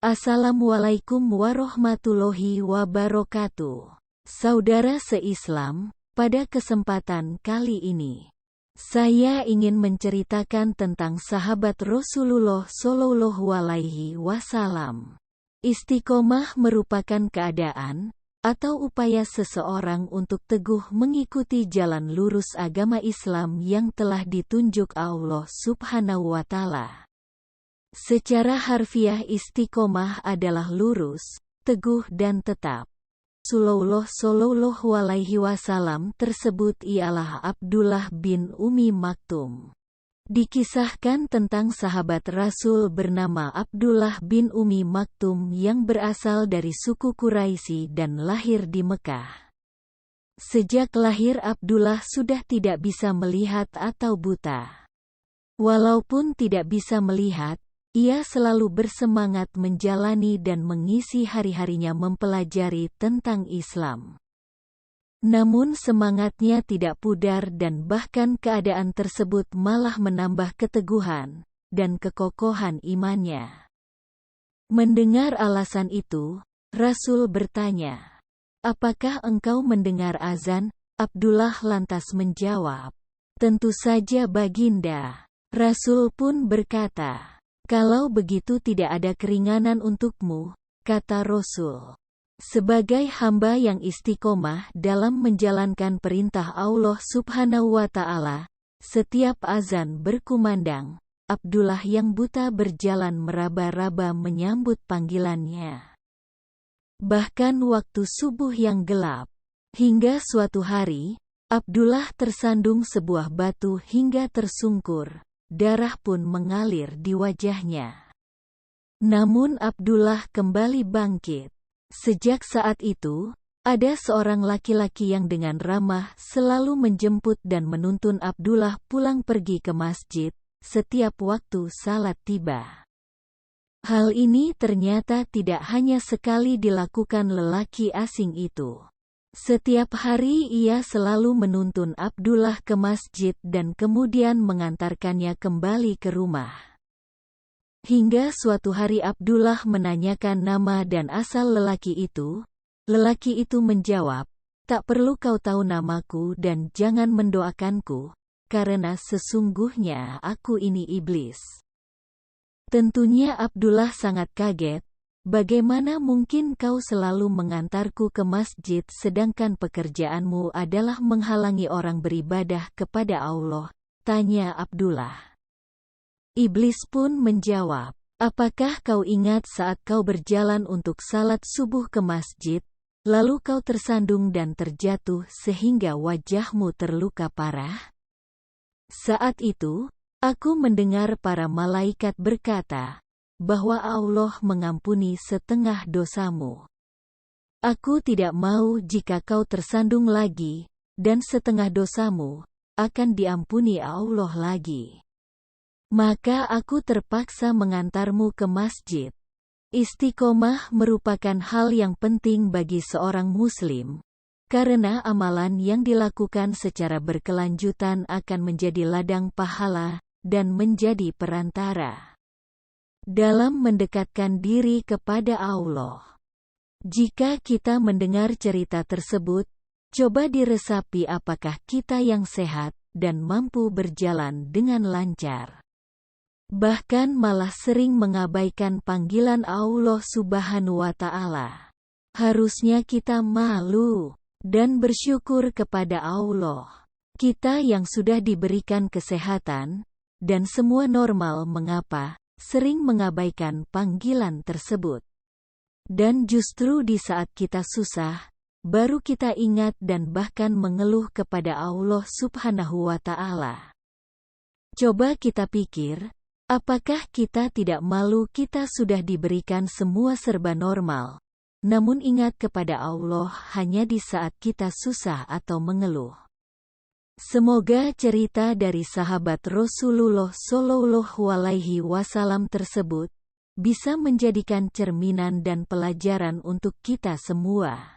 Assalamualaikum warahmatullahi wabarakatuh. Saudara seIslam, pada kesempatan kali ini, saya ingin menceritakan tentang sahabat Rasulullah Shallallahu Alaihi Wasallam. Istiqomah merupakan keadaan atau upaya seseorang untuk teguh mengikuti jalan lurus agama Islam yang telah ditunjuk Allah Subhanahu wa Ta'ala. Secara harfiah istiqomah adalah lurus, teguh dan tetap. Rasulullah Shallallahu Alaihi Wasallam tersebut ialah Abdullah bin Ummi Maktum. Dikisahkan tentang sahabat Rasul bernama Abdullah bin Ummi Maktum yang berasal dari suku Quraisy dan lahir di Mekah. Sejak lahir Abdullah sudah tidak bisa melihat atau buta. Walaupun tidak bisa melihat, ia selalu bersemangat menjalani dan mengisi hari-harinya mempelajari tentang Islam. Namun semangatnya tidak pudar dan bahkan keadaan tersebut malah menambah keteguhan dan kekokohan imannya. Mendengar alasan itu, Rasul bertanya, "Apakah engkau mendengar azan?" Abdullah lantas menjawab, "Tentu saja Baginda." Rasul pun berkata, "Kalau begitu tidak ada keringanan untukmu," kata Rasul. Sebagai hamba yang istiqomah dalam menjalankan perintah Allah Subhanahu wa Ta'ala, setiap azan berkumandang, Abdullah yang buta berjalan meraba-raba menyambut panggilannya. Bahkan waktu subuh yang gelap, hingga suatu hari, Abdullah tersandung sebuah batu hingga tersungkur. Darah pun mengalir di wajahnya. Namun Abdullah kembali bangkit. Sejak saat itu, ada seorang laki-laki yang dengan ramah selalu menjemput dan menuntun Abdullah pulang pergi ke masjid setiap waktu salat tiba. Hal ini ternyata tidak hanya sekali dilakukan lelaki asing itu. Setiap hari ia selalu menuntun Abdullah ke masjid dan kemudian mengantarkannya kembali ke rumah. Hingga suatu hari Abdullah menanyakan nama dan asal lelaki itu. Lelaki itu menjawab, "Tak perlu kau tahu namaku dan jangan mendoakanku, karena sesungguhnya aku ini iblis." Tentunya Abdullah sangat kaget. "Bagaimana mungkin kau selalu mengantarku ke masjid sedangkan pekerjaanmu adalah menghalangi orang beribadah kepada Allah?" tanya Abdullah. Iblis pun menjawab, "Apakah kau ingat saat kau berjalan untuk salat subuh ke masjid, lalu kau tersandung dan terjatuh sehingga wajahmu terluka parah? Saat itu, aku mendengar para malaikat berkata, bahwa Allah mengampuni setengah dosamu. Aku tidak mau jika kau tersandung lagi, dan setengah dosamu akan diampuni Allah lagi. Maka aku terpaksa mengantarmu ke masjid." Istiqomah merupakan hal yang penting bagi seorang muslim, karena amalan yang dilakukan secara berkelanjutan akan menjadi ladang pahala dan menjadi perantara dalam mendekatkan diri kepada Allah. Jika kita mendengar cerita tersebut, coba diresapi apakah kita yang sehat dan mampu berjalan dengan lancar. Bahkan malah sering mengabaikan panggilan Allah Subhanahu wa Ta'ala. Harusnya kita malu dan bersyukur kepada Allah. Kita yang sudah diberikan kesehatan dan semua normal mengapa sering mengabaikan panggilan tersebut. Dan justru di saat kita susah, baru kita ingat dan bahkan mengeluh kepada Allah Subhanahu wa Ta'ala. Coba kita pikir, apakah kita tidak malu kita sudah diberikan semua serba normal, namun ingat kepada Allah hanya di saat kita susah atau mengeluh. Semoga cerita dari sahabat Rasulullah Shallallahu Alaihi Wasallam tersebut bisa menjadikan cerminan dan pelajaran untuk kita semua.